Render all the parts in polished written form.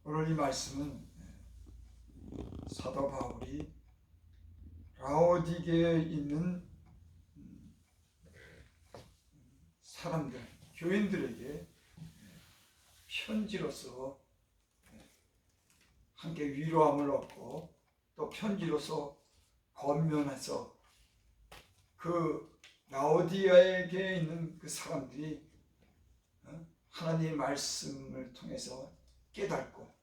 오늘 이 말씀은 사도 바울이 라오디게에 있는 사람들, 교인들에게 편지로서 함께 위로함을 얻고 또 편지로서 권면해서 그 라오디게에 있는 그 사람들이 하나님의 말씀을 통해서 깨닫고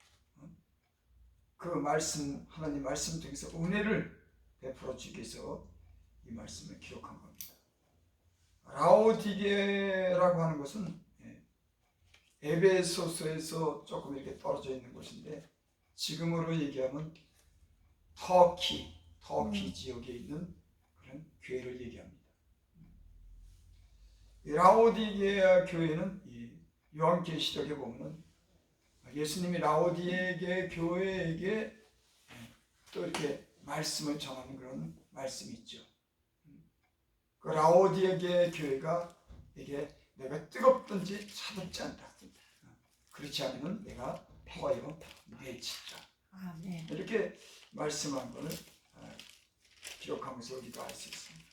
그 말씀, 하나님 말씀 통해서 은혜를 베풀어 주기 위해서 이 말씀을 기록한 겁니다. 라오디게라고 하는 것은 에베소서에서 조금 이렇게 떨어져 있는 곳인데 지금으로 얘기하면 터키 지역에 있는 그런 교회를 얘기합니다. 라오디게 교회는 요한계시록에 보면 예수님이 라오디게 교회에게 또 이렇게 말씀을 전하는 그런 말씀이 있죠. 그 라오디게 교회가 이게 내가 뜨겁든지 차갑지 않다. 그렇지 않으면 내가 더하여 내치자. 이렇게 말씀한 것을 기록하면서 우리가 알 수 있습니다.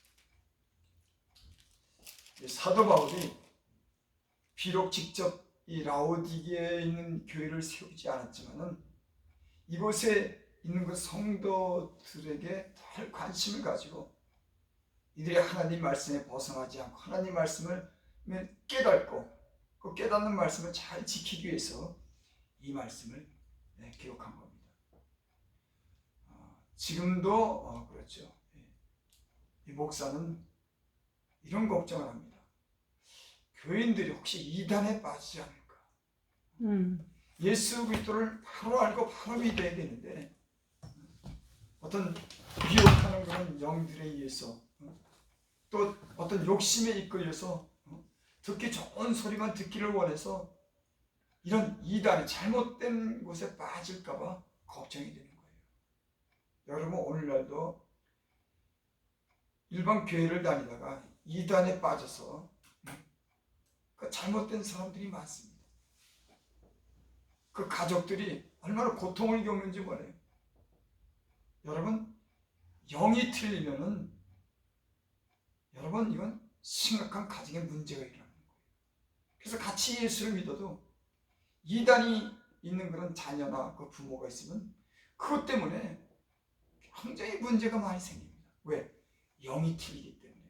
사도 바울이 비록 직접 이 라오디게에 있는 교회를 세우지 않았지만은 이곳에 있는 그 성도들에게 덜 관심을 가지고 이들이 하나님 말씀에 벗어나지 않고 하나님 말씀을 깨닫고 그 깨닫는 말씀을 잘 지키기 위해서 이 말씀을 기록한 겁니다. 지금도 그렇죠. 이 목사는 이런 걱정을 합니다. 교인들이 혹시 이단에 빠지지 않을까? 예수 그리스도를 바로 알고 바로 믿어야 되는데 어떤 미혹하는 그런 영들에 의해서 또 어떤 욕심에 이끌려서 듣기 좋은 소리만 듣기를 원해서 이런 이단이 잘못된 곳에 빠질까 봐 걱정이 되는 거예요. 여러분 오늘날도 일반 교회를 다니다가 이단에 빠져서 그 잘못된 사람들이 많습니다. 그 가족들이 얼마나 고통을 겪는지 몰라요. 여러분 영이 틀리면은 여러분 이건 심각한 가정에 문제가 일어나는 거예요. 그래서 같이 예수를 믿어도 이단이 있는 그런 자녀나 그 부모가 있으면 그것 때문에 굉장히 문제가 많이 생깁니다. 왜? 영이 틀리기 때문에.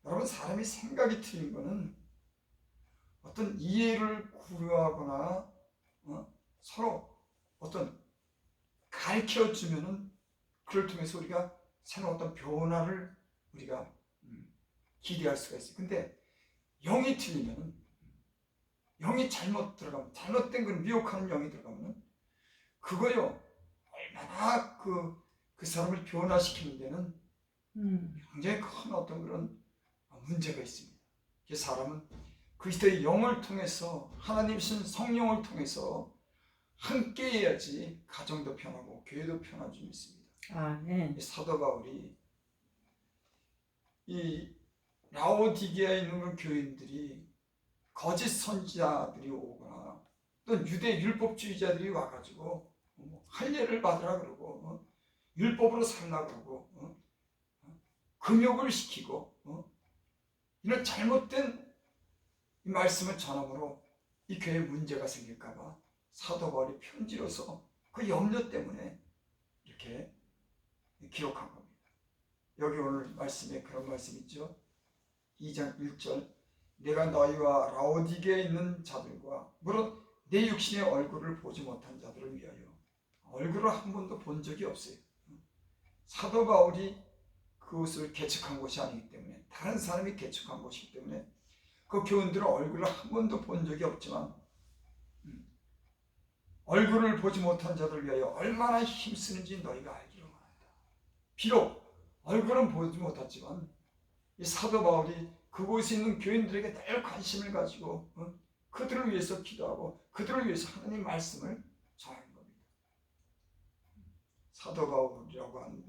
여러분 사람이 생각이 틀린 거는 어떤 이해를 구하거나 서로 어떤 가르쳐 주면은 그걸 통해서 우리가 새로운 어떤 변화를 우리가 기대할 수가 있어요. 근데 영이 틀리면은 영이 잘못 들어가면 잘못된 걸 미혹하는 영이 들어가면은 그거요 얼마나 그 사람을 변화시키는 데는 굉장히 큰 어떤 그런 문제가 있습니다. 사람은 그리스도의 영을 통해서 하나님이신 성령을 통해서 함께 해야지 가정도 편하고 교회도 편한 줄 믿습니다. 사도 바울이 이 라오디게에 있는 그런 교인들이 거짓 선지자들이 오거나 또 유대 율법주의자들이 와가지고 할례를 받으라 그러고 율법으로 살라 그러고 금욕을 시키고 이런 잘못된 이 말씀을 전함으로 이 교회에 문제가 생길까봐 사도 바울이 편지로서 그 염려 때문에 이렇게 기록한 겁니다. 여기 오늘 말씀에 그런 말씀 있죠. 2장 1절 내가 너희와 라오디게에 있는 자들과 물론 내 육신의 얼굴을 보지 못한 자들을 위하여 얼굴을 한 번도 본 적이 없어요. 사도 바울이 그것을 개척한 것이 아니기 때문에 다른 사람이 개척한 것이기 때문에 그 교인들은 얼굴을 한 번도 본 적이 없지만 얼굴을 보지 못한 자들 위하여 얼마나 힘쓰는지 너희가 알기로 원한다. 비록 얼굴은 보지 못했지만 이 사도 바울이 그곳에 있는 교인들에게 늘 관심을 가지고 그들을 위해서 기도하고 그들을 위해서 하나님 말씀을 전하는 겁니다. 사도 바울이라고 하는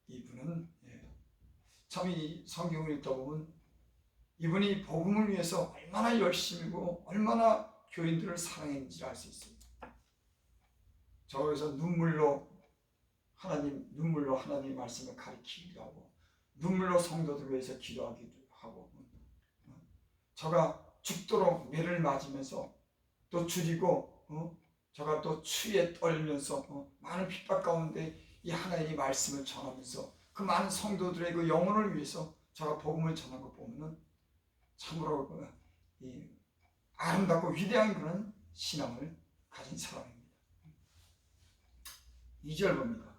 이분은 참 이 성경을 읽다 보면 이분이 복음을 위해서 얼마나 열심이고 얼마나 교인들을 사랑했는지를 알 수 있습니다. 저기서 눈물로 하나님 말씀을 가르치기도 하고 눈물로 성도들 위해서 기도하기도 하고 저가 죽도록 매를 맞으면서 또 줄이고 저가 또 추위에 떨면서 많은 핍박 가운데 이 하나님의 말씀을 전하면서 그 많은 성도들의 그 영혼을 위해서 저가 복음을 전한 거 보면은 참으로 이 아름답고 위대한 그런 신앙을 가진 사람입니다. 2절 봅니다.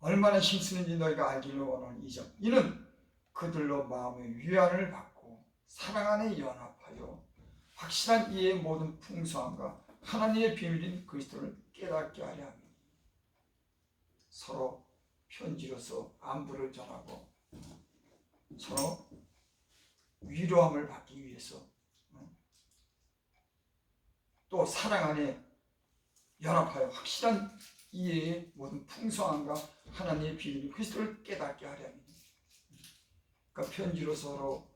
얼마나 힘쓰는지 너희가 알기를 원하는 2절. 이는 그들로 마음의 위안을 받고 사랑 안에 연합하여 확실한 이해의 모든 풍성함과 하나님의 비밀인 그리스도를 깨닫게 하려 합니다. 서로 편지로서 안부를 전하고 서로 위로함을 받기 위해서 또 사랑 안에 연합하여 확실한 이해의 모든 풍성함과 하나님의 비밀인 그리스도를 깨닫게 하려 합니다. 그러니까 편지로 서로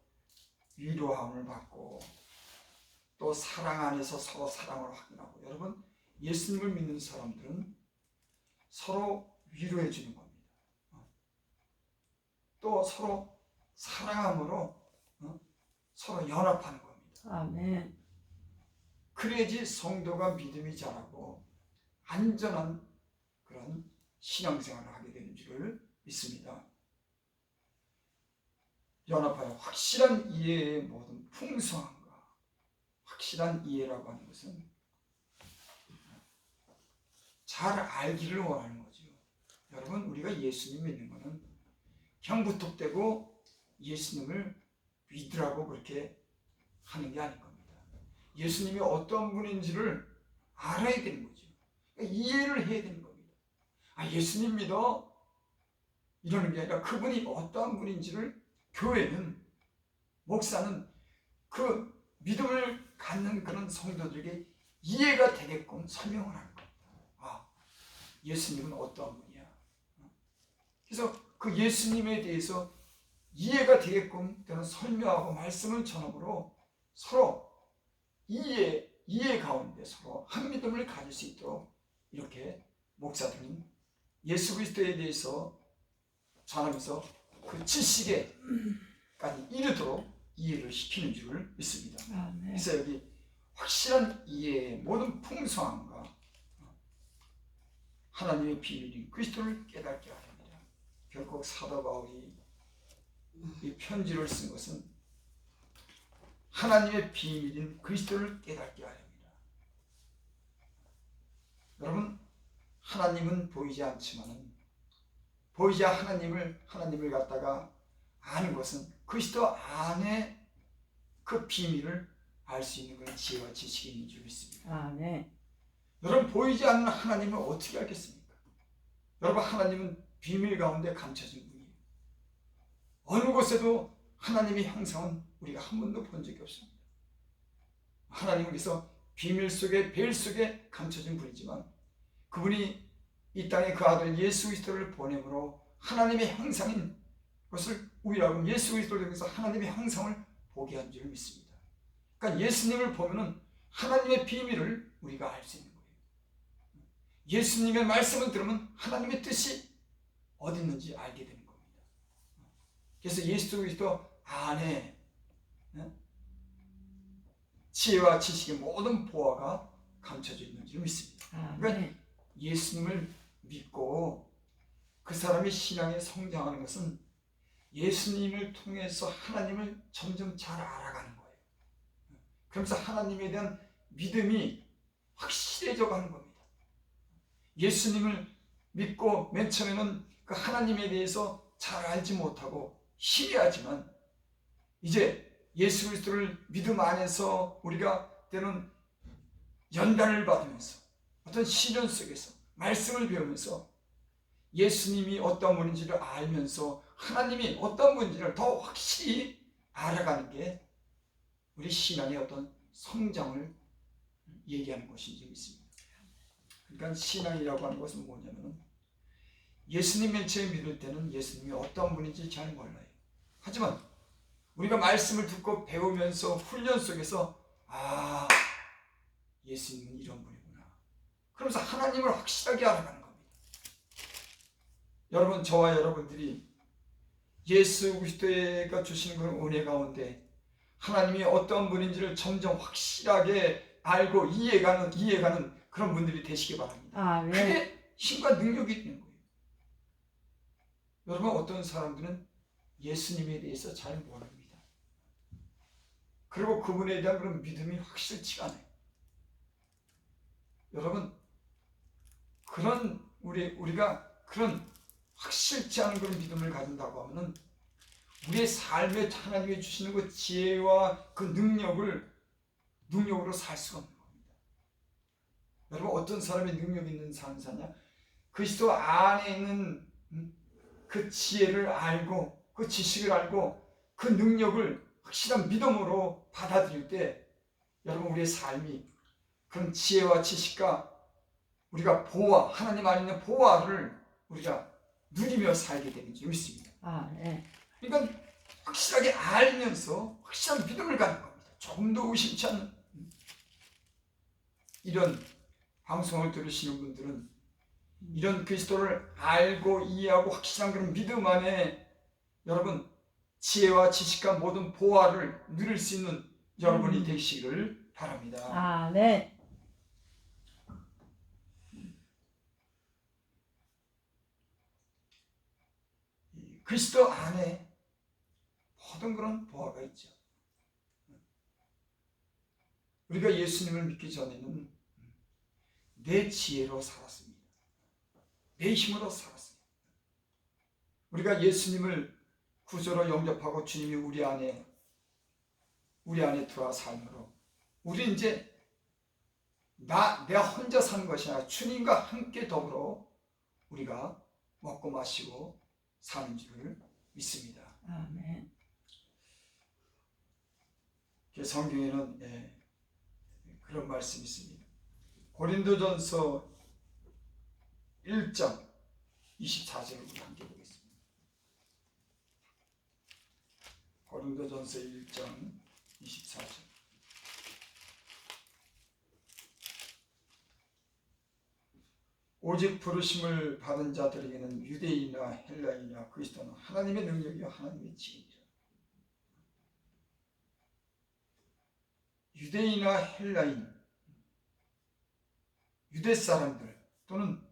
위로함을 받고 또 사랑 안에서 서로 사랑을 확인하고, 여러분 예수님을 믿는 사람들은 서로 위로해 주는 겁니다. 또 서로 사랑함으로 서로 연합하는 겁니다. 아멘. 그래야지 성도가 믿음이 자라고 안전한 그런 신앙생활을 하게 되는 줄을 믿습니다. 연합하여 확실한 이해의 모든 풍성함과, 확실한 이해라고 하는 것은 잘 알기를 원하는 거죠. 여러분 우리가 예수님 믿는 것은 그냥 무턱대고 예수님을 믿으라고 그렇게 하는 게 아닌 겁니다. 예수님이 어떤 분인지를 알아야 되는 거죠. 그러니까 이해를 해야 되는 겁니다. 예수님 믿어 이러는 게 아니라 그분이 어떤 분인지를 교회는, 목사는 그 믿음을 갖는 그런 성도들에게 이해가 되게끔 설명을 하는 겁니다. 예수님은 어떤 분이야. 그래서 그 예수님에 대해서 이해가 되게끔 되는 설명하고 말씀을 전함으로 서로 이해 가운데 서로 한 믿음을 가질 수 있도록 이렇게 목사들은 예수 그리스도에 대해서 전하면서 그 지식에까지 이르도록 이해를 시키는 줄을 믿습니다. 아멘. 그래서 여기 확실한 이해의 모든 풍성함과 하나님의 비밀인 그리스도를 깨닫게 하렵니다. 결국 사도 바울이 이 편지를 쓴 것은 하나님의 비밀인 그리스도를 깨닫게 하렵니다. 여러분 하나님은 보이지 않지만은 보이자 하나님을 갖다가 아는 것은 그리스도 안에 그 비밀을 알 수 있는 그런 지혜와 지식이 있는 줄 믿습니다. 아멘. 여러분 보이지 않는 하나님을 어떻게 알겠습니까? 여러분 하나님은 비밀 가운데 감춰진 분이에요. 어느 곳에도 하나님의 형상은 우리가 한 번도 본 적이 없습니다. 하나님은 그래서 비밀 속에 베일 속에 감춰진 분이지만 그분이 이 땅에 그 아들 예수 그리스도를 보냄으로 하나님의 형상인 것을 우리라고 예수 그리스도를 통해서 하나님의 형상을 보게 한 줄 믿습니다. 그러니까 예수님을 보면은 하나님의 비밀을 우리가 알 수 있는 거예요. 예수님의 말씀을 들으면 하나님의 뜻이 어디 있는지 알게 되는 겁니다. 그래서 예수 그리스도 안에 지혜와 지식의 모든 보화가 감춰져 있는 줄 믿습니다. 그러니까 예수님을 믿고 그 사람이 신앙에 성장하는 것은 예수님을 통해서 하나님을 점점 잘 알아가는 거예요. 그러면서 하나님에 대한 믿음이 확실해져 가는 겁니다. 예수님을 믿고 맨 처음에는 그 하나님에 대해서 잘 알지 못하고 희미하지만 이제 예수 그리스도를 믿음 안에서 우리가 때는 연단을 받으면서 어떤 시련 속에서 말씀을 배우면서 예수님이 어떤 분인지를 알면서 하나님이 어떤 분인지를 더 확실히 알아가는 게 우리 신앙의 어떤 성장을 얘기하는 것인 줄 믿습니다. 그러니까 신앙이라고 하는 것은 뭐냐면 예수님 맨 처음에 믿을 때는 예수님이 어떤 분인지 잘 몰라요. 하지만 우리가 말씀을 듣고 배우면서 훈련 속에서 예수님은 이런 분이구나. 그러면서 하나님을 확실하게 알아가는 겁니다. 여러분, 저와 여러분들이 예수 그리스도가 주시는 그런 은혜 가운데 하나님이 어떤 분인지를 점점 확실하게 알고 이해가는 그런 분들이 되시기 바랍니다. 그게 힘과 능력이 있는 거예요. 여러분, 어떤 사람들은 예수님에 대해서 잘 모릅니다. 그리고 그분에 대한 그런 믿음이 확실치가 않아요. 여러분, 그런 우리가 그런 확실치 않은 그런 믿음을 가진다고 하면은 우리의 삶에 하나님이 주시는 그 지혜와 그 능력으로 살 수가 없는 겁니다. 여러분, 어떤 사람이 능력 있는 삶을 사냐? 그리스도 안에 있는 그 지혜를 알고 그 지식을 알고 그 능력을 확실한 믿음으로 받아들일 때 여러분, 우리의 삶이 그런 지혜와 지식과 우리가 하나님 안에 있는 보화를 우리가 누리며 살게 되는 줄 믿습니다. 그러니까 확실하게 알면서 확실한 믿음을 갖는 겁니다. 조금도 의심치 않는 이런 방송을 들으시는 분들은 이런 그리스도를 알고 이해하고 확실한 그런 믿음 안에 여러분 지혜와 지식과 모든 보화를 누릴 수 있는 여러분이 되시기를 바랍니다. 그리스도 안에 모든 그런 보화가 있죠. 우리가 예수님을 믿기 전에는 내 지혜로 살았습니다. 내 힘으로 살았습니다. 우리가 예수님을 구주로 영접하고 주님이 우리 안에 들어와 삶으로 우리 이제 내가 혼자 사는 것이 아니라 주님과 함께 더불어 우리가 먹고 마시고 사는 줄을 믿습니다. 아멘. 성경에는 그런 말씀이 있습니다. 고린도전서 1장 24절을 우리 함께 보겠습니다. 고린도전서 1장 24절. 오직 부르심을 받은 자들에게는 유대인이나 헬라인이나 그리스도는 하나님의 능력이요 하나님의 지혜니라. 유대인이나 헬라인, 유대 사람들 또는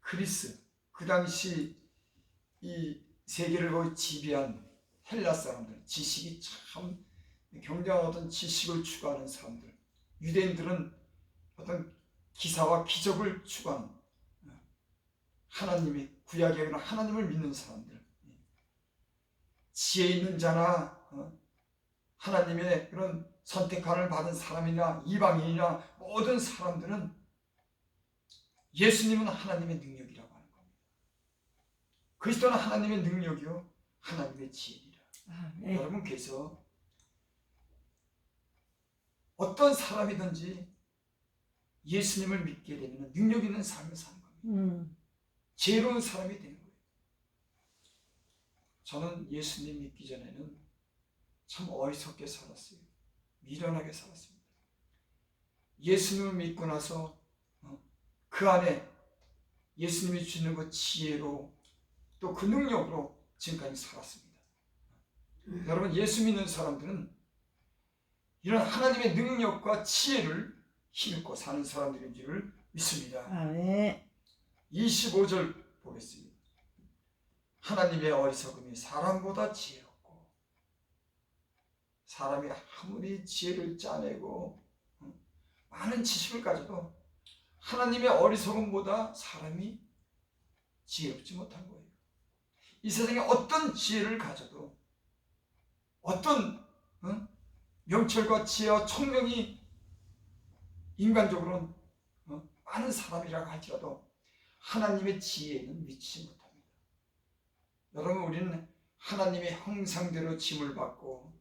그리스, 그 당시 이 세계를 거의 지배한 헬라 사람들, 지식이 참 굉장한 어떤 지식을 추구하는 사람들, 유대인들은 어떤 기사와 기적을 추구하는 하나님이 구약에 하나님을 믿는 사람들, 지혜 있는 자나 하나님의 그런 선택함을 받은 사람이나 이방인이나 모든 사람들은 예수님은 하나님의 능력이라고 하는 겁니다. 그리스도는 하나님의 능력이요 하나님의 지혜이라. 여러분, 그래서 어떤 사람이든지 예수님을 믿게 되면 능력 있는 삶을 사는 겁니다. 지혜로운 사람이 되는 거예요. 저는 예수님 믿기 전에는 참 어리석게 살았어요. 미련하게 살았습니다. 예수님을 믿고 나서 그 안에 예수님이 주는 그 지혜로 또 그 능력으로 지금까지 살았습니다. 여러분, 예수 믿는 사람들은 이런 하나님의 능력과 지혜를 힘입고 사는 사람들인 줄을 믿습니다. 25절 보겠습니다. 하나님의 어리석음이 사람보다 지혜롭고 사람이 아무리 지혜를 짜내고 많은 지식을 가져도 하나님의 어리석음보다 사람이 지혜롭지 못한 거예요. 이 세상에 어떤 지혜를 가져도 어떤 명철과 지혜와 총명이 인간적으로는 많은 사람이라고 할지라도 하나님의 지혜에는 미치지 못합니다. 여러분, 우리는 하나님의 형상대로 짐을 받고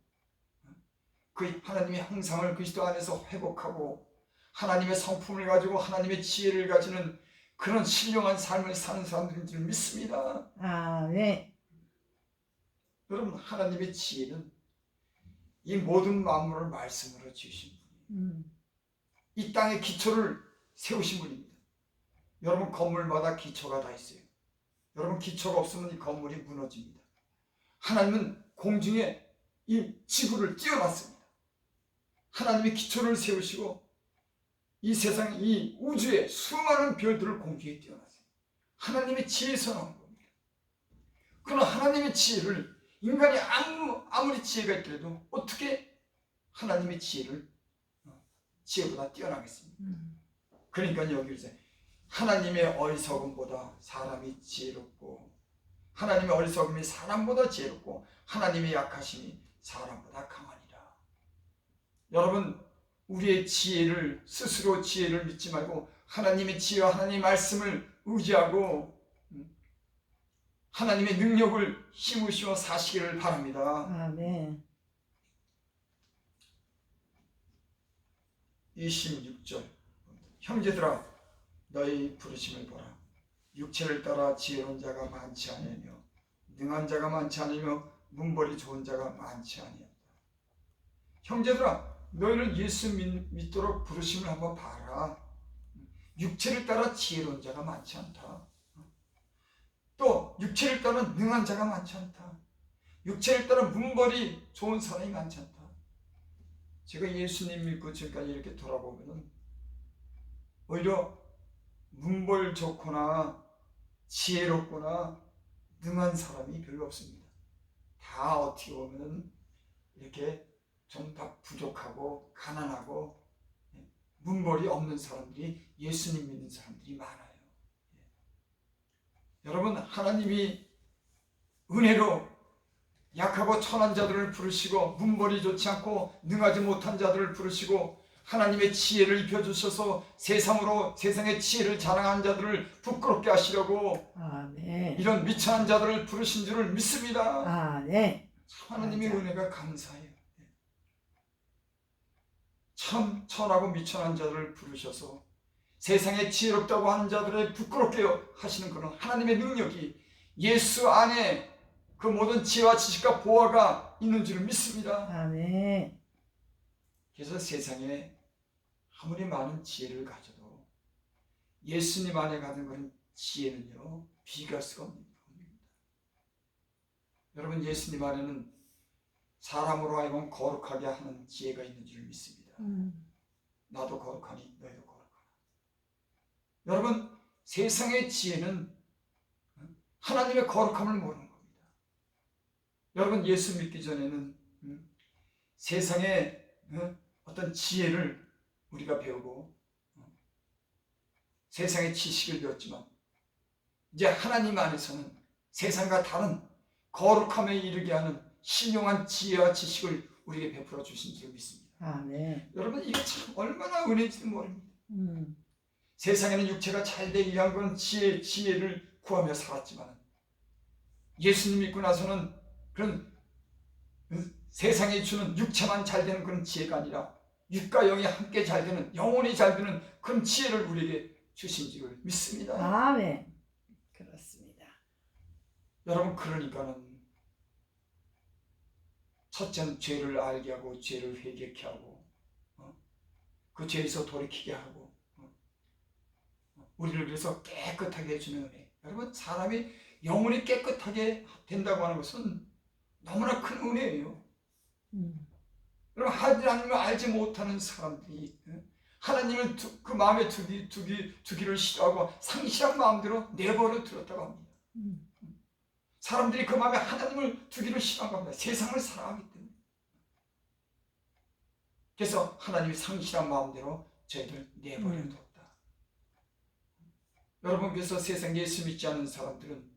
그 하나님의 형상을 그리스도 안에서 회복하고 하나님의 성품을 가지고 하나님의 지혜를 가지는 그런 신령한 삶을 사는 사람들인 줄 믿습니다. 여러분, 하나님의 지혜는 이 모든 만물을 말씀으로 지으신 분이에요. 이 땅의 기초를 세우신 분입니다. 여러분 건물마다 기초가 다 있어요. 여러분 기초가 없으면 이 건물이 무너집니다. 하나님은 공중에 이 지구를 띄워놨습니다. 하나님이 기초를 세우시고 이 세상, 이 우주에 수많은 별들을 공중에 띄워놨어요. 하나님의 지혜에서 나온 겁니다. 그러나 하나님의 지혜를 인간이 아무리 지혜가 있더라도 어떻게 하나님의 지혜보다 뛰어나겠습니까? 그러니까 여기서 하나님의 어리석음보다 사람이 지혜롭고 하나님의 어리석음이 사람보다 지혜롭고 하나님의 약하심이 사람보다 강하니라. 여러분 우리의 지혜를 스스로 지혜를 믿지 말고 하나님의 지혜와 하나님의 말씀을 의지하고 하나님의 능력을 힘으시어 사시기를 바랍니다. 아멘. 26절 형제들아 너희 부르심을 보라. 육체를 따라 지혜로운 자가 많지 아니하며 능한 자가 많지 않으며 문벌이 좋은 자가 많지 아니하다. 형제들아 너희는 예수 믿도록 부르심을 한번 봐라. 육체를 따라 지혜로운 자가 많지 않다. 또 육체를 따라 능한 자가 많지 않다. 육체를 따라 문벌이 좋은 사람이 많지 않다. 제가 예수님 믿고 지금까지 이렇게 돌아보면 오히려 문벌 좋거나 지혜롭거나 능한 사람이 별로 없습니다. 다 어떻게 보면 이렇게 좀 다 부족하고 가난하고 문벌이 없는 사람들이 예수님 믿는 사람들이 많아요. 여러분 하나님이 은혜로 약하고 천한 자들을 부르시고 문벌이 좋지 않고 능하지 못한 자들을 부르시고 하나님의 지혜를 입혀주셔서 세상의 지혜를 자랑한 자들을 부끄럽게 하시려고 아멘. 이런 미천한 자들을 부르신 줄을 믿습니다. 아멘. 하나님의 맞아. 은혜가 감사해요. 참 천하고 미천한 자들을 부르셔서 세상에 지혜롭다고 하는 자들을 부끄럽게 하시는 그런 하나님의 능력이 예수 안에 그 모든 지혜와 지식과 보화가 있는 줄을 믿습니다. 아멘. 그래서 세상에 아무리 많은 지혜를 가져도 예수님 안에 가진 그런 지혜는요 비교할 수가 없는 겁니다. 여러분 여러분 예수님 안에는 사람으로 하여금 거룩하게 하는 지혜가 있는 줄 믿습니다. 나도 거룩하니 너희도 거룩하라. 여러분 세상의 지혜는 하나님의 거룩함을 모르는 겁니다. 여러분 예수 믿기 전에는 세상의 어떤 지혜를 우리가 배우고 세상의 지식을 배웠지만 이제 하나님 안에서는 세상과 다른 거룩함에 이르게 하는 신용한 지혜와 지식을 우리에게 베풀어 주신 줄 믿습니다. 아멘. 여러분 이게 참 얼마나 은혜인지도 모릅니다. 음. 세상에는 육체가 잘 되기 위한 그런 지혜를 구하며 살았지만 예수님 믿고 나서는 그런 세상에 주는 육체만 잘 되는 그런 지혜가 아니라 육과 영이 함께 잘 되는 영혼이 잘 되는 그런 지혜를 우리에게 주신 줄을 믿습니다. 아멘. 그렇습니다. 여러분 그러니까는 첫째는 죄를 알게 하고 죄를 회개케 하고 그 죄에서 돌이키게 하고 우리를 그래서 깨끗하게 해주는 은혜. 여러분 사람이 영혼이 깨끗하게 된다고 하는 것은 너무나 큰 은혜예요. 여러분 하나님을 알지 못하는 사람들이 하나님을 그 마음에 두기를 싫어하고 상실한 마음대로 내버려 두었다고 합니다. 사람들이 그 마음에 하나님을 두기를 싫어하고 합니다. 세상을 사랑하기 때문에. 그래서 하나님이 상실한 마음대로 저희들 내버려 두었다. 여러분 그래서 세상 예수 믿지 않는 사람들은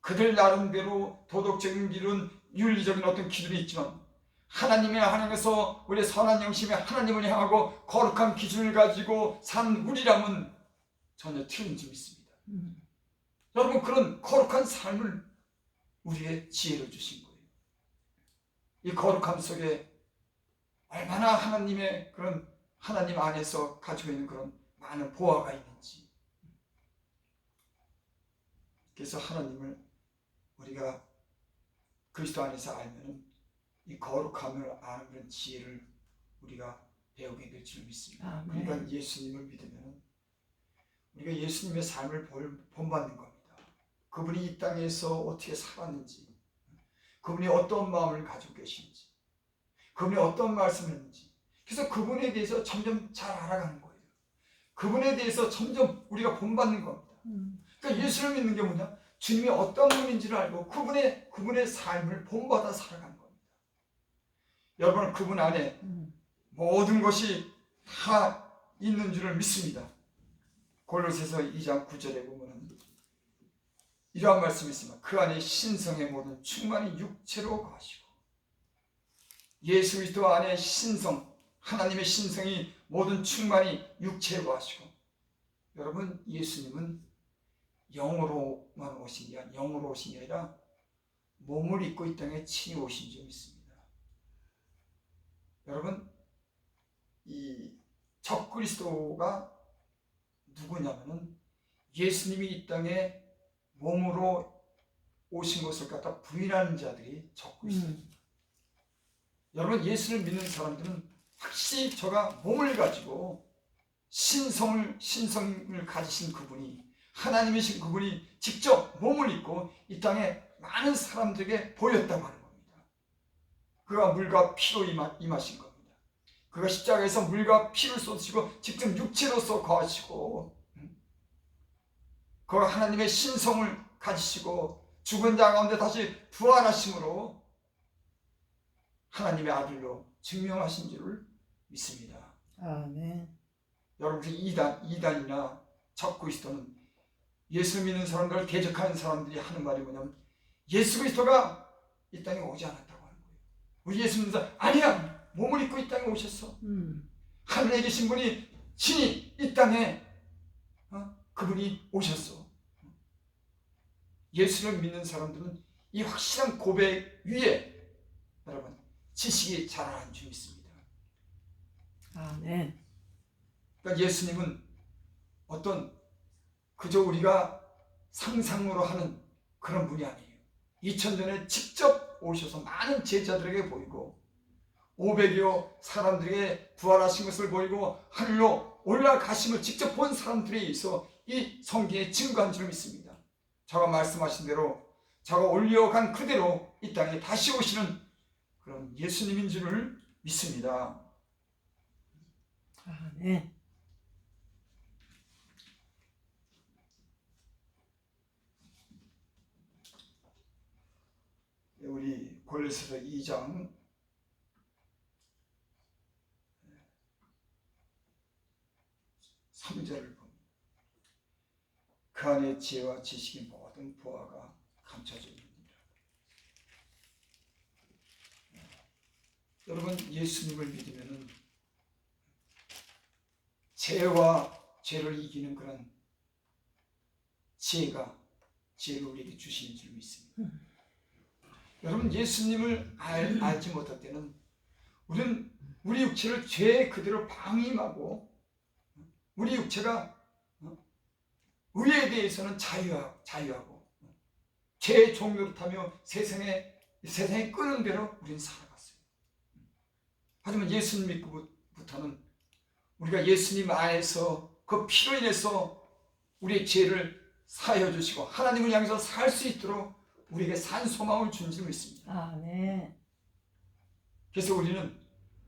그들 나름대로 도덕적인 길은 윤리적인 어떤 기준이 있지만 하나님의 하나님에서 우리의 선한 영심에 하나님을 향하고 거룩한 기준을 가지고 산 우리라면 전혀 틀린 줄 믿습니다. 여러분 그런 거룩한 삶을 우리의 지혜를 주신 거예요. 이 거룩함 속에 얼마나 하나님의 그런 하나님 안에서 가지고 있는 그런 많은 보화가 있는지. 그래서 하나님을 우리가 그리스도 안에서 알면은 이 거룩함을 아는 그런 지혜를 우리가 배우게 될 줄 믿습니다. 아멘. 그러니까 예수님을 믿으면 우리가 예수님의 삶을 본받는 겁니다. 그분이 이 땅에서 어떻게 살았는지, 그분이 어떤 마음을 가지고 계신지, 그분이 어떤 말씀을 했는지, 그래서 그분에 대해서 점점 잘 알아가는 거예요. 그분에 대해서 점점 우리가 본받는 겁니다. 그러니까 예수를 믿는 게 뭐냐? 주님이 어떤 분인지를 알고 그분의 삶을 본받아 살아가는 겁니다. 여러분, 그분 안에 모든 것이 다 있는 줄을 믿습니다. 골로새서 2장 9절에 보면 이러한 말씀이 있습니다. 그 안에 신성의 모든 충만이 육체로 거하시고, 예수 그리스도 안에 신성, 하나님의 신성이 모든 충만이 육체로 거하시고, 여러분, 예수님은 영으로만 오신 게 아니라, 영으로 오신 게 아니라 몸을 입고 이 땅에 친히 오신 줄 믿습니다. 여러분, 이 적그리스도가 누구냐면은 예수님이 이 땅에 몸으로 오신 것을 갖다 부인하는 자들이 적그리스도입니다. 여러분, 예수를 믿는 사람들은 확실히 저가 몸을 가지고 신성을 가지신 그분이, 하나님이신 그분이 직접 몸을 입고 이 땅에 많은 사람들에게 보였다고 하는 겁니다. 그가 물과 피로 임하신 겁니다. 그가 십자가에서 물과 피를 쏟으시고 직접 육체로서 거하시고, 그가 하나님의 신성을 가지시고 죽은 자 가운데 다시 부활하심으로 하나님의 아들로 증명하신 줄을 믿습니다. 아멘. 여러분, 이단이나 적그리스도는 예수 믿는 사람들을 대적하는 사람들이 하는 말이 뭐냐면, 예수 그리스도가 이 땅에 오지 않았다고 하는 거예요. 우리 예수 믿는 사람, 아니야, 몸을 입고 이 땅에 오셨어. 하늘에 계신 분이 친히 이 땅에 그분이 오셨어. 예수를 믿는 사람들은 이 확실한 고백 위에 여러분 지식이 자라는 줄 믿습니다. 아멘. 그러니까 예수님은 어떤 그저 우리가 상상으로 하는 그런 분이 아니에요. 2000년에 직접 오셔서 많은 제자들에게 보이고 500여 사람들에게 부활하신 것을 보이고 하늘로 올라가심을 직접 본 사람들에 의해서 이 성경에 증거한 줄 믿습니다. 저가 말씀하신 대로 저가 올려간 그대로 이 땅에 다시 오시는 그런 예수님인 줄을 믿습니다. 아멘. 우리 골로새서 2장 3절을 봅니다. 그 안에 지혜와 지식의 모든 보화가 감춰져 있느니라. 여러분, 예수님을 믿으면은 죄를 이기는 그런 지혜를 우리에게 주시는 줄 믿습니다. 여러분, 예수님을 알지 못할 때는 우리는 우리 육체를 죄 그대로 방임하고 우리 육체가 의에 대해서는 자유하고 죄의 종로를 타며 세상에 끄는 대로 우리는 살아갔어요. 하지만 예수님 믿고부터는 우리가 예수님 안에서 그 피로 인해서 우리의 죄를 사하여 주시고 하나님을 향해서 살 수 있도록 우리에게 산 소망을 준 줄 믿습니다. 아멘. 그래서 우리는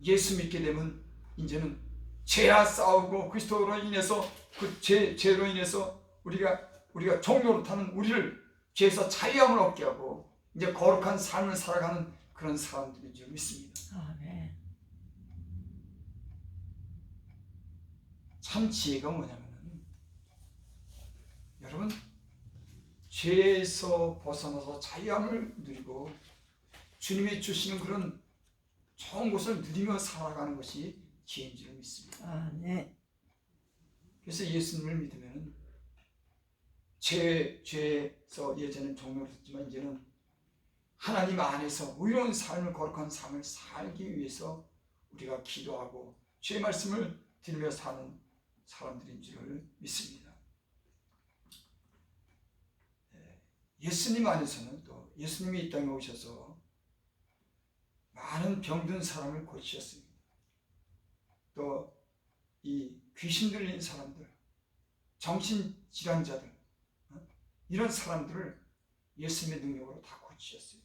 예수 믿게 되면 이제는 죄와 싸우고 그리스도로 인해서 그 죄로 인해서 우리가 종로로 타는 우리를 죄에서 자유함을 얻게 하고 이제 거룩한 삶을 살아가는 그런 사람들인 줄 믿습니다. 아멘. 참 지혜가 뭐냐면은 여러분, 죄에서 벗어나서 자유함을 누리고 주님이 주시는 그런 좋은 것을 누리며 살아가는 것이 지혜인 줄 믿습니다. 아멘. 그래서 예수님을 믿으면 죄에서 예전엔 종로를 했지만 이제는 하나님 안에서 의로운 삶을, 거룩한 삶을 살기 위해서 우리가 기도하고 주의 말씀을 들으며 사는 사람들인 줄 믿습니다. 예수님 안에서는 또 예수님이 이 땅에 오셔서 많은 병든 사람을 고치셨습니다. 또 이 귀신 들린 사람들, 정신질환자들, 이런 사람들을 예수님의 능력으로 다 고치셨어요.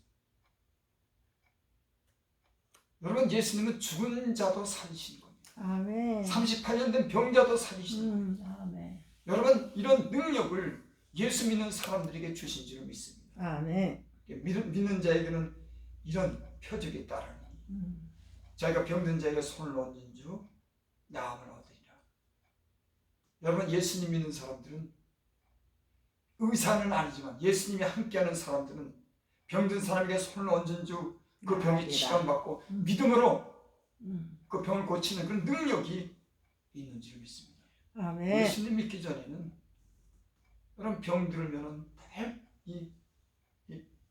여러분, 예수님은 죽은 자도 살리신 겁니다. 아멘. 38년 된 병자도 살리신 겁니다. 아멘. 여러분, 이런 능력을 예수 믿는 사람들에게 주신 줄 믿습니다. 아멘. 믿는 자에게는 이런 표적이 따르니 자기가 병든 자에게 손을 얹은 주 나음을 얻으리라. 여러분, 예수님 믿는 사람들은 의사는 아니지만 예수님이 함께하는 사람들은 병든 사람에게 손을 얹은 주 그 병이 치료받고 믿음으로 그 병을 고치는 그런 능력이 있는 줄 믿습니다. 아멘. 예수님 믿기 전에는 그런 병 들으면은 이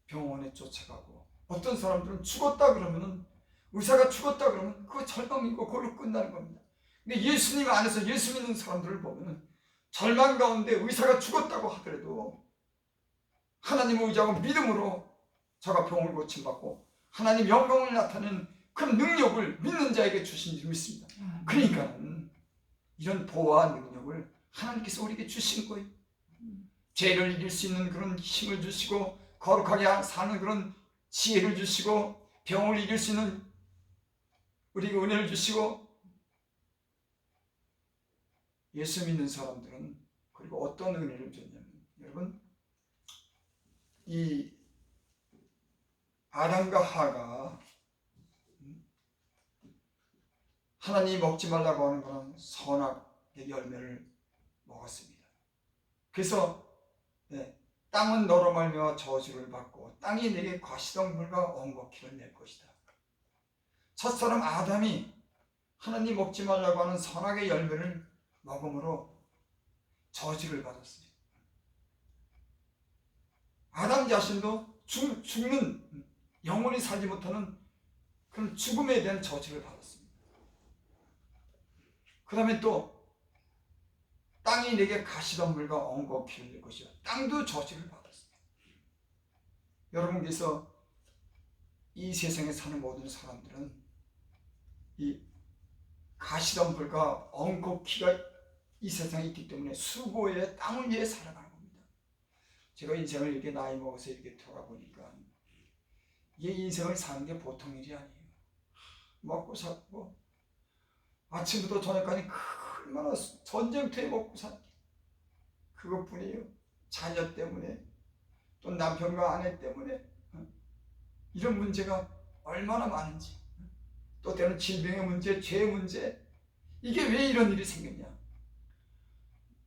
병원에 쫓아가고, 어떤 사람들은 죽었다 그러면은, 의사가 죽었다 그러면 그거 절망이고 그걸로 끝나는 겁니다. 근데 예수님 안에서 예수 믿는 사람들을 보면은 절망 가운데 의사가 죽었다고 하더라도 하나님을 의지하고 믿음으로 저가 병을 고침받고 하나님 영광을 나타내는 그런 능력을 믿는 자에게 주신 줄 믿습니다. 그러니까 이런 보호와 능력을 하나님께서 우리에게 주신 거예요. 죄를 이길 수 있는 그런 힘을 주시고, 거룩하게 사는 그런 지혜를 주시고, 병을 이길 수 있는 우리에게 은혜를 주시고, 예수 믿는 사람들은 그리고 어떤 은혜를 줬냐면, 여러분, 이 아담과 하가 하나님이 먹지 말라고 하는 그런 선악의 열매를 먹었습니다. 그래서 땅은 너로 말미암아 저주를 받고 땅이 내게 과시덩불과 엉겅퀴를 낼 것이다. 첫사람 아담이 하나님 먹지 말라고 하는 선악의 열매를 먹음으로 저주를 받았어요. 아담 자신도 죽는, 영원히 살지 못하는 그런 죽음에 대한 저주를 받았습니다. 그 다음에 또 땅이 내게 가시덤불과 엉겅퀴를 낼 것이요, 땅도 저주를 받았습니다. 여러분께서 이 세상에 사는 모든 사람들은 이 가시덤불과 엉겅퀴가 이 세상에 있기 때문에 수고의 땅을 위해 살아가는 겁니다. 제가 인생을 이렇게 나이 먹어서 이렇게 돌아보니까 이 인생을 사는 게 보통 일이 아니에요. 먹고 살고 아침부터 저녁까지 얼마나 전쟁터에 먹고 살기, 그것뿐이에요. 자녀 때문에, 또 남편과 아내 때문에 이런 문제가 얼마나 많은지, 또 때로는 질병의 문제, 죄의 문제, 이게 왜 이런 일이 생겼냐?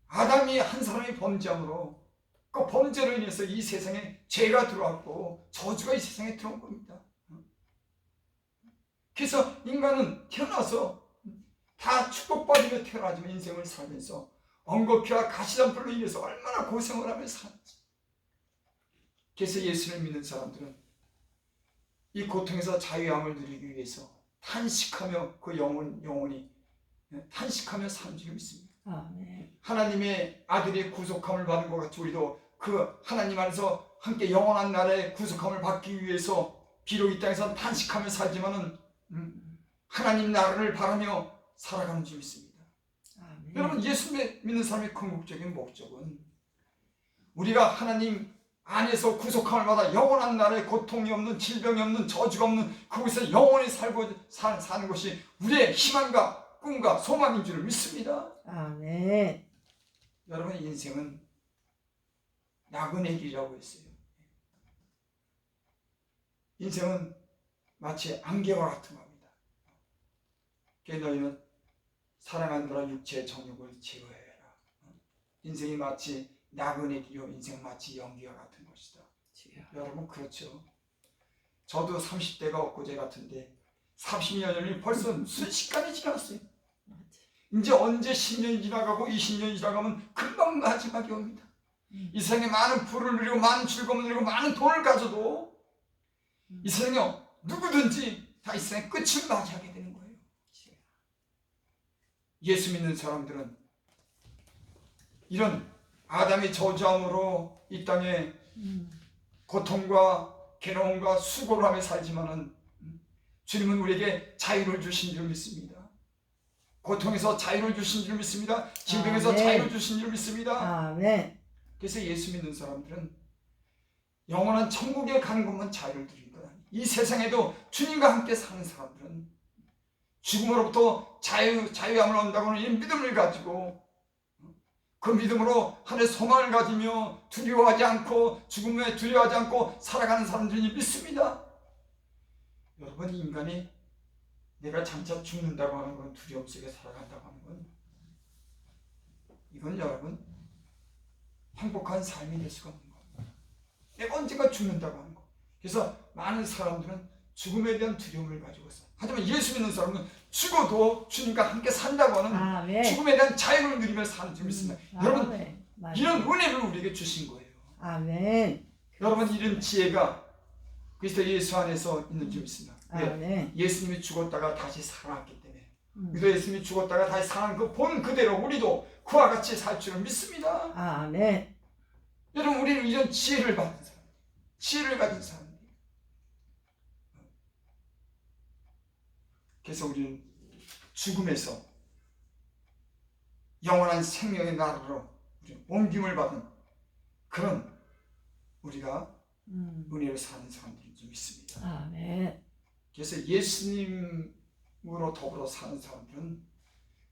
아담이 한 사람이 범죄함으로 그 범죄로 인해서 이 세상에 죄가 들어왔고 저주가 이 세상에 들어온 겁니다. 그래서 인간은 태어나서 다 축복받으며 태어나지만 인생을 살면서 엉겅퀴와 가시덤불로 인해서 얼마나 고생을 하며 사는지. 그래서 예수를 믿는 사람들은 이 고통에서 자유함을 누리기 위해서 탄식하며 그 영혼이 탄식하며 사는 줄 믿습니다. 아멘. 하나님의 아들이 구속함을 받은 것 같이 우리도 그 하나님 안에서 함께 영원한 나라의 구속함을 받기 위해서 비록 이 땅에서 탄식하며 살지만은 하나님 나라를 바라며 살아가는 줄 믿습니다. 아멘. 여러분, 예수 믿는 사람의 궁극적인 목적은 우리가 하나님 안에서 구속함을 받아 영원한 나라에 고통이 없는, 질병이 없는, 저주가 없는 그곳에서 영원히 살고 사는 것이 우리의 희망과 꿈과 소망인 줄 믿습니다. 아멘. 여러분, 인생은 나그네 길이라고 했어요. 인생은 마치 안개와 같은 겁니다. 그래서 너희는 사랑하느라 육체의 정욕을 제어해라. 인생이 마치 나그네 길이요, 인생 마치 연기와 같은 것이다. 여러분, 그렇죠. 저도 30대가 엊그제 같은데 30년이 벌써 순식간에 지났어요. 이제 언제 10년이 지나가고 20년이 지나가면 금방 마지막이 옵니다. 이 세상에 많은 부를 누리고 많은 즐거움을 누리고 많은 돈을 가져도 이 세상에 누구든지 다 이 세상의 끝을 맞이하게 되는 거예요. 예수 믿는 사람들은 이런 아담의 저주함으로 이 땅에 고통과 괴로움과 수고를 하며 살지만은 주님은 우리에게 자유를 주신 줄 믿습니다. 고통에서 자유를 주신 줄 믿습니다. 질병에서 아멘. 자유를 주신 줄 믿습니다. 아멘. 그래서 예수 믿는 사람들은 영원한 천국에 가는 것만 자유를 누린 거야. 이 세상에도 주님과 함께 사는 사람들은 죽음으로부터 자유함을 얻는다고는 이 믿음을 가지고 그 믿음으로 하늘의 소망을 가지며 두려워하지 않고 죽음에 두려워하지 않고 살아가는 사람들이 믿습니다. 여러분, 인간이 내가 장차 죽는다고 하는 건 두려움 속에 살아간다고 하는 건 이건 여러분 행복한 삶이 될 수가 없는 겁니다. 내가 언젠가 죽는다고 하는 거. 그래서 많은 사람들은 죽음에 대한 두려움을 가지고 있어요. 하지만 예수 믿는 사람은 죽어도 주님과 함께 산다고 하는 아멘. 죽음에 대한 자유를 누리며 사는 줄 믿습니다. 여러분, 아멘. 이런 은혜를 우리에게 주신 거예요. 아멘. 여러분, 이런 지혜가 그리스도 예수 안에서 있는 줄 믿습니다. 아멘. 예수님이 죽었다가 다시 살아났기 때문에 음. 예수님이 죽었다가 다시 살아난 그 본 그대로 우리도 그와 같이 살 줄을 믿습니다. 아멘. 여러분, 우리는 이런 지혜를 받은 사람, 지혜를 가진 사람. 그래서 우리는 죽음에서 영원한 생명의 나라로 옮김을 받은 그런 우리가 은혜를 사는 사람들인 줄 믿습니다. 아멘. 그래서 예수님으로 더불어 사는 사람들은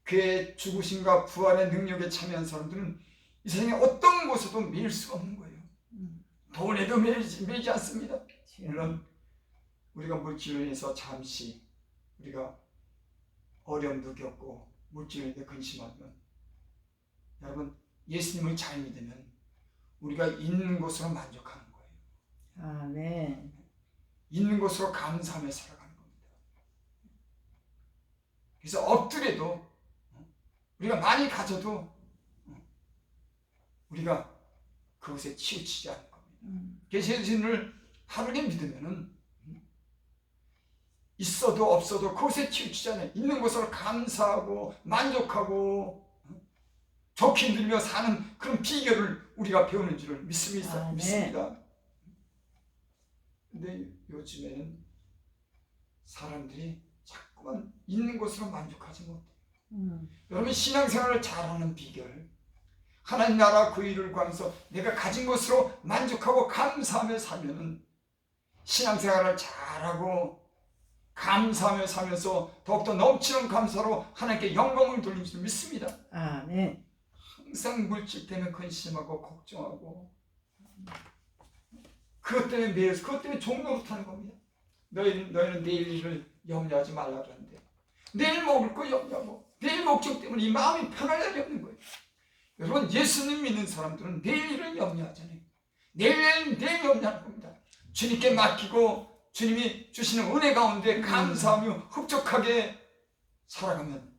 그의 죽으심과 부활의 능력에 참여한 사람들은 이 세상에 어떤 곳에도 매일 수가 없는 거예요. 돈에도 매이지 않습니다. 물론 우리가 물질로 인해서 잠시 우리가 어려움도 겪고 물질에 대해 근심하면 여러분, 예수님을 잘 믿으면 우리가 있는 것으로 만족하는 거예요. 아멘. 있는 것으로 감사하며 살아가는 겁니다. 그래서 없더라도 우리가 많이 가져도 우리가 그것에 치우치지 않는 겁니다. 그래서 예수님을 하루에 믿으면은 있어도 없어도 그것에 치우치지 않아요. 있는 것으로 감사하고 만족하고 좋게 힘들며 사는 그런 비결을 우리가 배우는 줄을 믿습니다. 근데 요즘에는 사람들이 자꾸만 있는 것으로 만족하지 못해요. 여러분, 신앙생활을 잘하는 비결, 하나님 나라 그 일을 구하면서 내가 가진 것으로 만족하고 감사하며 살면은 신앙생활을 잘하고 감사하며 살면서 더욱더 넘치는 감사로 하나님께 영광을 돌릴 줄 믿습니다. 아멘. 항상 물질 때문에 근심하고 걱정하고 그것 때문에 매여서 그것 때문에 종노릇하는 겁니다. 너희는 내일 일을 염려하지 말라 그러는데 내일 먹을 거 염려하고 내일 목적 때문에 이 마음이 편할 날이 없는 거예요. 여러분, 예수님 믿는 사람들은 내일 일을 염려하잖아요. 내일 염려하는 겁니다. 주님께 맡기고 주님이 주시는 은혜 가운데 감사하며 흡족하게 살아가면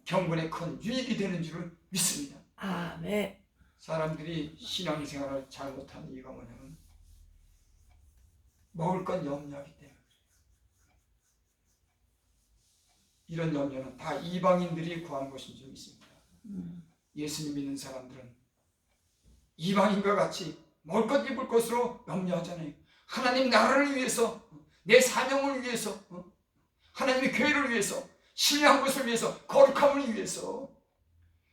경건에 큰 유익이 되는 줄을 믿습니다. 아멘. 사람들이 신앙생활을 잘못하는 이유가 뭐냐면 먹을 건 염려하기 때문에 이런 염려는 다 이방인들이 구한 것인 줄 믿습니다. 예수님 믿는 사람들은 이방인과 같이 먹을 것 입을 것으로 염려하잖아요. 하나님 나라를 위해서, 내 사명을 위해서, 하나님의 교회를 위해서, 신뢰한 것을 위해서, 거룩함을 위해서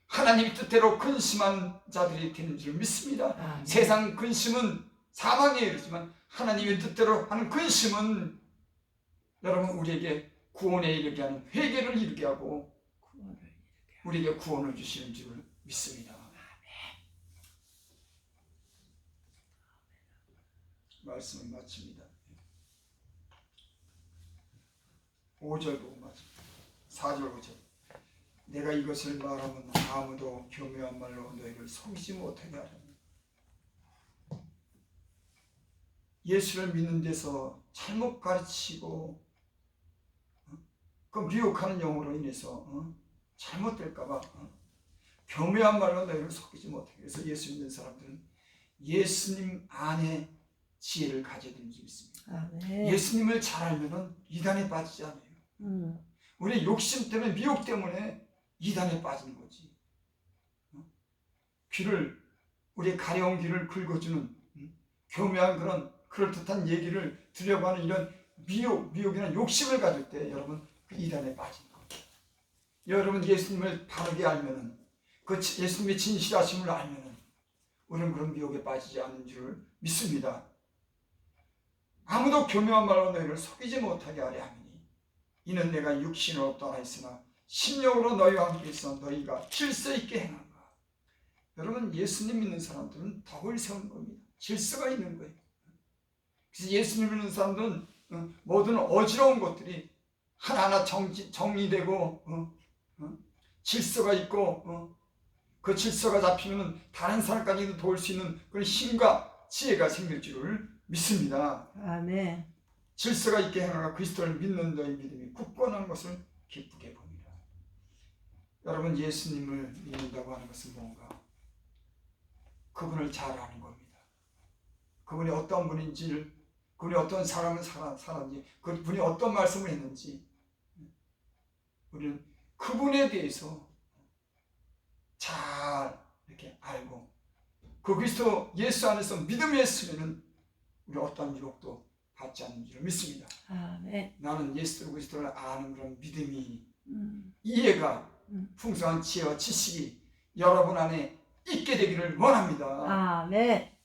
하나님의 뜻대로 근심한 자들이 되는 줄 믿습니다. 세상 근심은 사망에 이르지만 하나님의 뜻대로 하는 근심은 여러분 우리에게 구원에 이르게 하는 회개를 이르게 하고 우리에게 구원을 주시는 줄 믿습니다. 말씀을 마칩니다. 5절 보고 마칩니다. 4절 5절. 내가 이것을 말하면 아무도 교묘한 말로 너희를 속이지 못하게 하리니. 예수를 믿는 데서 잘못 가르치고 그 미혹하는 영으로 인해서 잘못될까봐 교묘한 말로 너희를 속이지 못하게. 그래서 예수 믿는 사람들은 예수님 안에 지혜를 가져야 되는 줄 믿습니다. 예수님을 잘 알면은 이단에 빠지지 않아요. 우리 욕심 때문에, 미혹 때문에 이단에 빠지는 거지. 우리의 가려운 귀를 긁어주는 교묘한 그런 그럴듯한 얘기를 들려고 하는 이런 미혹이나 욕심을 가질 때 여러분 그 이단에 빠지는 겁니다. 여러분 예수님을 바르게 알면은 그 예수님의 진실하심을 알면은 우리는 그런 미혹에 빠지지 않는 줄을 믿습니다. 아무도 교묘한 말로 너희를 속이지 못하게 하려 함이니 이는 내가 육신으로 떠나 있으나 심령으로 너희와 함께 있어 너희가 질서 있게 행한가. 여러분 예수님 믿는 사람들은 덕을 세우는 겁니다. 질서가 있는 거예요. 그래서 예수님 믿는 사람들은 모든 어지러운 것들이 하나하나 정리되고 질서가 있고 그 질서가 잡히면 다른 사람까지도 도울 수 있는 그런 힘과 지혜가 생길 줄을 믿습니다. 아멘. 질서가 있게 행하가 그리스도를 믿는 너희 믿음이 굳건한 것을 기쁘게 봅니다. 여러분 예수님을 믿는다고 하는 것은 뭔가? 그분을 잘 아는 겁니다. 그분이 어떤 분인지를, 그분이 어떤 사람을 살았는지, 그분이 어떤 말씀을 했는지 우리는 그분에 대해서 잘 이렇게 알고 그 그리스도 예수 안에서 믿음이 있으면 우리 어떤 유혹도 받지 않는 줄 믿습니다. 아멘. 나는 예수 그리스도를 아는 그런 믿음이 이해가 풍성한 지혜와 지식이 여러분 안에 있게 되기를 원합니다. 아멘.